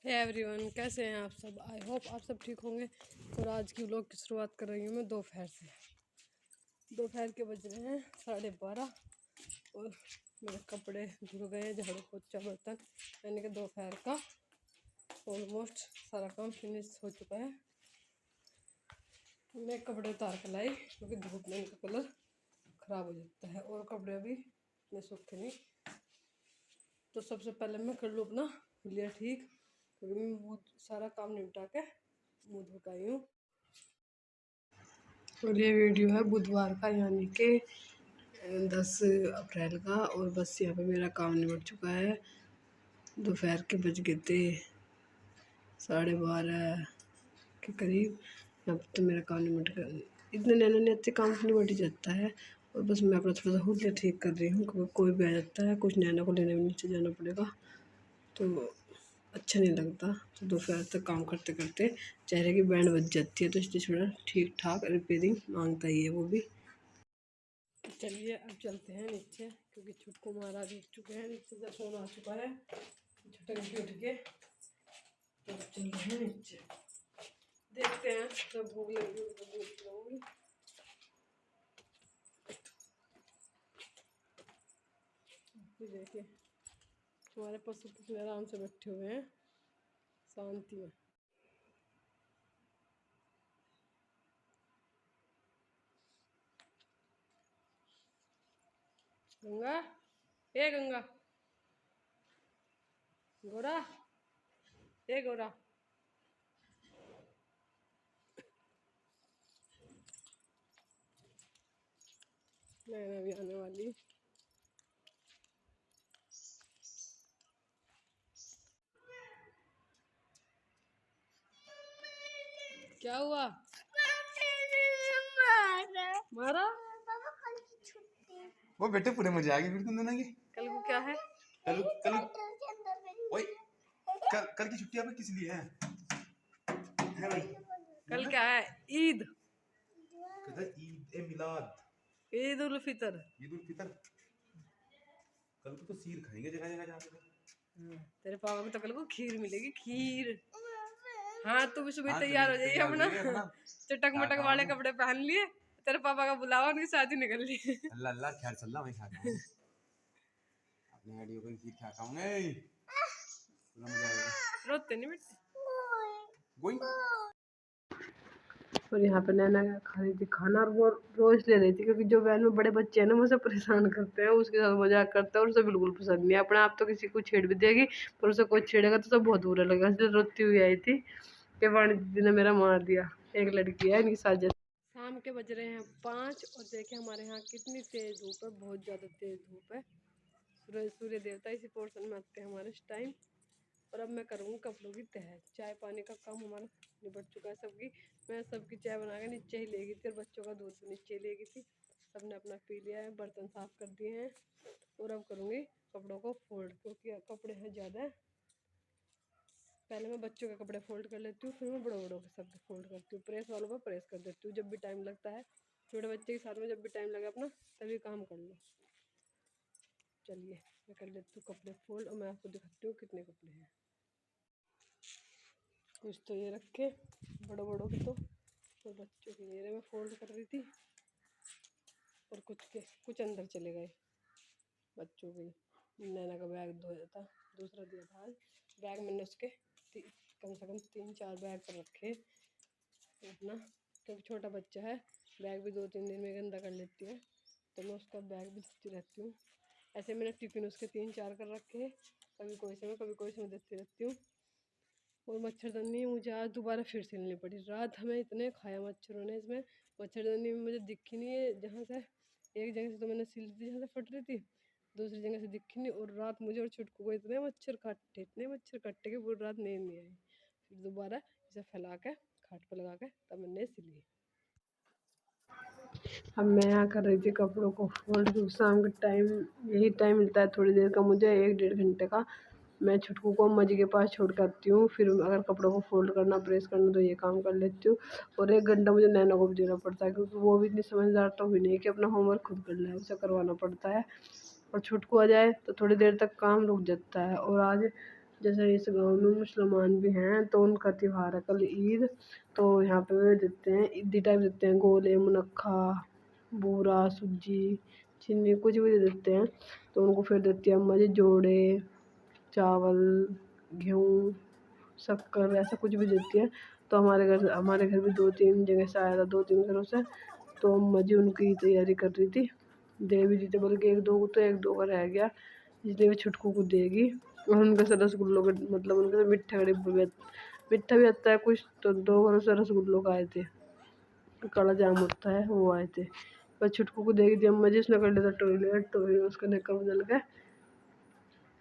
Hey everyone, कैसे हैं आप सब। आई होप आप सब ठीक होंगे। और आज की व्लॉग की शुरुआत कर रही हूँ मैं दोपहर से। दोपहर के बज रहे हैं 12:30 और मेरे कपड़े धुल गए हैं, झाड़ू पोछा बर्तन, यानी कि दोपहर का ऑलमोस्ट सारा काम फिनिश हो चुका है। मैं कपड़े उतार कर लाई क्योंकि धूप में इनका कलर ख़राब हो जाता है और कपड़े अभी इतने सूखे नहीं। तो सबसे पहले मैं कर लूँ अपना हुलिया ठीक, क्योंकि मैं वो सारा काम निपटा के मुँह धो के आई हूँ। और ये वीडियो है बुधवार का, यानी कि 10 अप्रैल का। और बस यहाँ पे मेरा काम निपट चुका है। दोपहर के बज गए थे 12:30 के करीब। अब तो मेरा काम निपट कर इतने नैने अच्छे काम निपट ही जाता है। और बस मैं अपना थोड़ा सा हुलिया ठीक कर रही हूँ, क्योंकि कोई भी आ जाता है, कुछ नैना को लेने में नीचे जाना पड़ेगा तो अच्छा नहीं लगता। तो दोपहर तक काम करते करते चेहरे की बैंड बज जाती है, तो इसलिए थोड़ा ठीक ठाक रिपेयरिंग मांगता ही है वो भी। चलिए अब चलते हैं नीचे, क्योंकि छुटको महाराज उठ चुके हैं, नीचे से फोन आ चुका है छुटक के उठ के। तो चल रहे हैं नीचे, देखते हैं जब भूख लगी तो भूख लगाऊंगी। देखिए हमारे पशु कितने आराम से बैठे हुए हैं शांति में। गंगा, ए गंगा, गोरा, ए गोरा, नैना भी आने वाली। क्या हुआ? मारा? वो बेटे पूरे मजे आ गए फिर तुम दोनों की। कल को क्या है? कल कल ओए कल की छुट्टी आपको किस लिए है भाई? कल क्या है? ईद। कहता ईद ए मिलाद, ईद उल फितर। ईद उल फितर। कल को तो सीर खाएंगे जगह जगह जाके। तेरे पापा को तो कल को खीर मिलेगी, खीर। हाँ तू भी सुबह हाँ तैयार हो जाइए अपना अपना चटक मटक वाले कपड़े पहन लिए। तेरे पापा का बुलावा, उनकी शादी निकल ली। अल्लाह अल्लाह खैर सल्ला मैं खाता हूँ अपने आइडियो को खीर खाता हूँ मैं, पूरा मजा आएगा। रोते नहीं बेटे। गोइंग। और यहाँ पे नैना खा रही थी खाना, और वो रोज ले रही थी, क्योंकि जो वैन में बड़े बच्चे हैं ना मुझे परेशान करते हैं, उसके साथ मजाक करते हैं और उसे बिल्कुल पसंद नहीं है। अपने आप तो किसी को छेड़ भी देगी, पर उसे कोई छेड़ेगा तो सब बहुत बुरा लगेगा, इसलिए रोती हुई आई थी कि वाणी दीदी ने मेरा मार दिया। एक लड़की है इनकी साजिश। शाम के बज रहे हैं 5 और देखें हमारे यहाँ कितनी तेज़ धूप है, बहुत ज़्यादा तेज़ धूप है। सूर्य देवता इसी पोर्शन में आते हैं हमारे इस टाइम। और अब मैं करूँगी कपड़ों की तह। चाय पानी का काम हमारा निपट चुका है सबकी। मैं सबकी चाय बना के नीचे ही ले गई थी और बच्चों का दूध भी नीचे ले गई थी। सबने अपना पी लिया है, बर्तन साफ़ कर दिए हैं। और अब करूँगी कपड़ों को फोल्ड, क्योंकि कपड़े हैं ज़्यादा। पहले मैं बच्चों के कपड़े फोल्ड कर लेती हूँ, फिर मैं बड़ों बड़ों के सब फोल्ड करती हूँ। प्रेस वालों पर प्रेस कर देती हूँ जब भी टाइम लगता है। छोटे बच्चे के साथ में जब भी टाइम लगे अपना तभी काम कर लो। चलिए मैं कर लेती हूँ कपड़े फोल्ड, और मैं आपको दिखाती हूँ कितने कपड़े हैं। कुछ तो ये रखे बड़ों बड़ों के, तो और बच्चों के ये मैं फोल्ड कर रही थी। और कुछ अंदर चले गए बच्चों के। नैना का बैग धोया था, दूसरा दिया था आज। बैग मैंने उसके कम से कम 3-4 बैग कर रखे अपना, क्योंकि छोटा बच्चा है। बैग भी 2-3 दिन में गंदा कर लेती है, तो मैं उसका बैग भी धोती रहती हूँ। ऐसे मैंने टिफ़िन उसके 3-4 कर रखे हैं, कभी कोई से में कभी कोई से में देती रहती हूँ। और मच्छरदानी मुझे आज दोबारा फिर से लेनी पड़ी। रात हमें इतने खाया मच्छरों ने, इसमें मच्छरदानी मुझे दिखी नहीं है। जहाँ से एक जगह से तो मैंने सिल दी, जहाँ से फट रही थी, दूसरी जगह से दिखी नहीं। और रात मुझे और छुटकू को इतने मच्छर काटे कि पूरी रात नींद नहीं आई। फिर दोबारा इसे फैला के खाट पर लगा के तब मैंने सिली। अब मैं यहाँ कर रही थी कपड़ों को फोल्ड, क्योंकि शाम के टाइम यही टाइम मिलता है थोड़ी देर का मुझे, 1-1.5 घंटे का। मैं छुटकू को मजी के पास छोड़ कर आती हूँ, फिर अगर कपड़ों को फोल्ड करना प्रेस करना तो ये काम कर लेती हूँ। और 1 घंटा मुझे नैना को भी देना पड़ता है, क्योंकि वो भी इतनी समझदार तो हुई नहीं कि अपना होमवर्क खुद कर ले, उसे करवाना पड़ता है। और छुटकू आ जाए तो थोड़ी देर तक काम रुक जाता है। और आज जैसे इस गांव में मुसलमान भी हैं तो उनका त्योहार है कल ईद। तो यहाँ पे वे देते हैं ईदी टाइप देते हैं, गोले, मुनक्खा, बूरा, सूजी, चीनी कुछ भी दे देते हैं। तो उनको फिर देती है अम्मा जी जोड़े, चावल, गेहूँ, शक्कर ऐसा कुछ भी देती है। तो हमारे घर भी 2-3 जगह से आया था, 2-3 घरों से। तो अम्मा जी उनकी तैयारी कर रही थी, दे भी दी थी, बल्कि 1-2 का रह गया, इसलिए वे छुटकू को देगी। और उनके से रसगुल्लों के मतलब उनके से मीठा का डिब्बा भी मीठा भी आता है कुछ। तो 2 घरों से रसगुल्लों का आए थे, काला जाम होता है वो आए थे। पर छुटकू को देगी थी अम्मा जी, उसने कर लिया था टॉयलेट, तो फिर उसका निक्का बदल के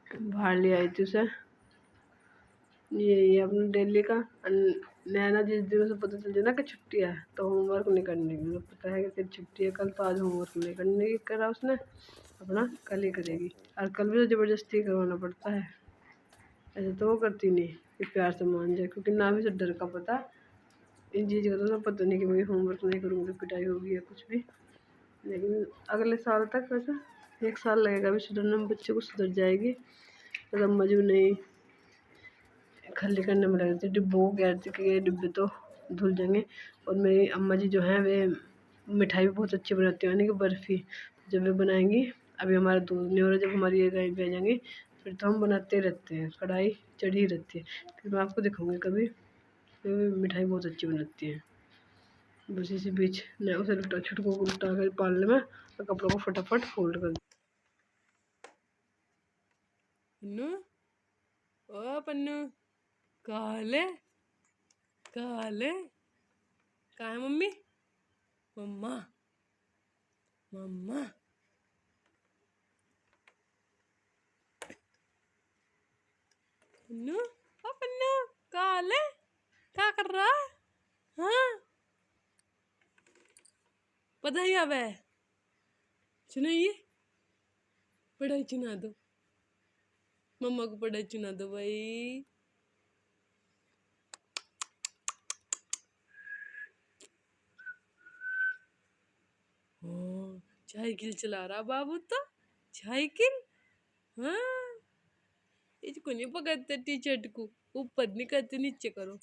बाहर ले आई थी उसे। ये अपना डेली का नैना जिस दिन उसे पता चल जाए ना कि छुट्टी है तो होमवर्क नहीं करने की, पता है कि फिर छुट्टी है कल, तो आज होमवर्क नहीं करने की करा उसने, अपना कल ही करेगी। और कल भी तो ज़बरदस्ती करवाना पड़ता है, ऐसे तो वो करती नहीं कि प्यार से मान जाए, क्योंकि ना भी उसे डर का पता इन चीज़ का, तो पता नहीं कि भाई होमवर्क नहीं करूँगी तो पिटाई होगी या कुछ भी। लेकिन अगले साल तक वैसे 1 साल लगेगा अभी सुधरने में, बच्चे को सुधर जाएगी। तो अम्मा जी नहीं खल्ली करने में लगी थी, डिब्बों को कह रही थी कि ये डिब्बे तो धुल जाएंगे। और मेरी अम्मा जी जो हैं वे मिठाई भी बहुत अच्छी बनाती हैं, यानी कि बर्फ़ी जब वे बनाएंगी। अभी हमारा दूध नहीं हो रहा, जब हमारी ये गाय भी आ जाएंगी फिर तो हम बनाते रहते हैं, कढ़ाई चढ़ी रहती है। फिर मैं आपको दिखाऊंगी कभी, वे मिठाई बहुत अच्छी बनाती हैं। बस इसी बीच मैं उसे छुटकों को उल्टा कर पालने में और कपड़ों को फटाफट फोल्ड कर पन्नू, ओ पन्नू, काले काले, कहाँ है मम्मी? मम्मा मम्मा, पन्नू, ओ पन्नू, काले, क्या कर रहा है? हाँ, पढ़ाई आवे, सुनाइए, पढ़ाई सुना दो, मम्मा को पढ़ाई सुना दो भाई। हाँ, साइकिल चला रहा बाबू तो, साइकिल। हाँ, इसको नहीं पकड़ते टी शर्ट को, ऊपर नहीं करते नीचे करो।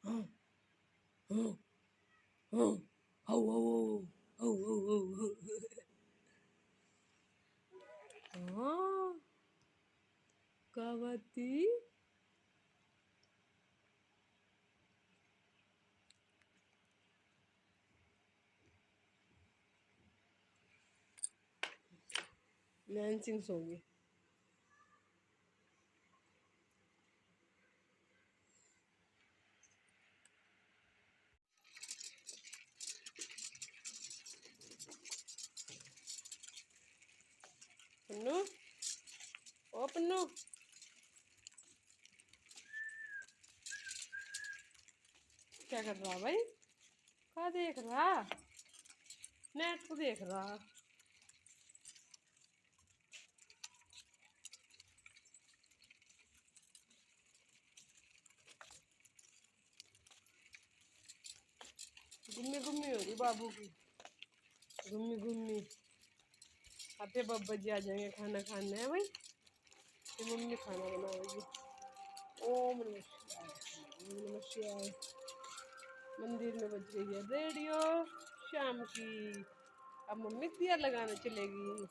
हाँ हाँ हाँ, how how how how how how. हाँ, कावाती, डांसिंग सॉन्ग। पन्नू, ओ पन्नू, क्या कर रहा भाई? क्या देख रहा? नेट को देख रहा। गुम्मी गुम्मी हो रही बाबू की, गुम्मी गुम्मी। आते बब्बा जी आ जाएंगे खाना खाने है भाई, तो मम्मी खाना बनाएगी। ओम नमः शिवाय, ओम नमः शिवाय। मंदिर में बज रही है रेडियो शाम की, अब मम्मी दिया लगाने चलेगी।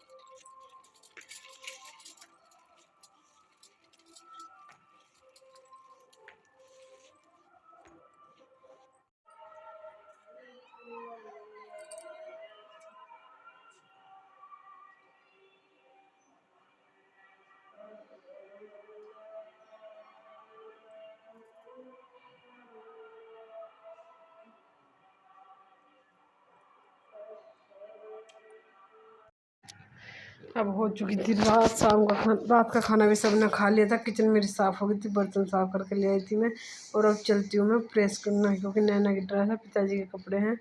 अब हो चुकी थी रात, शाम का रात का खाना भी सबने खा लिया था, किचन मेरी साफ़ हो गई थी, बर्तन साफ़ करके ले आई थी मैं। और अब चलती हूँ मैं प्रेस करना, क्योंकि नैना की ड्रेस है, पिताजी के कपड़े हैं।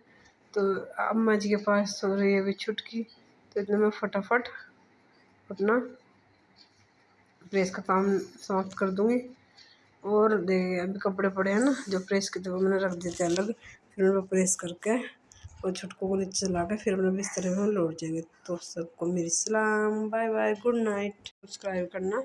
तो अम्मा जी के पास सो रही है अभी छुटकी, तो इतने मैं फटाफट अपना प्रेस का काम समाप्त कर दूँगी। और अभी कपड़े पड़े हैं ना जो प्रेस के थे वो मैंने रख दिए थे अलग, फिर उनको प्रेस करके और छुटकों को नीचे चला के फिर अपने बिस्तर में हम लौट जाएंगे। तो सबको मेरी सलाम, bye bye, good night. Subscribe करना।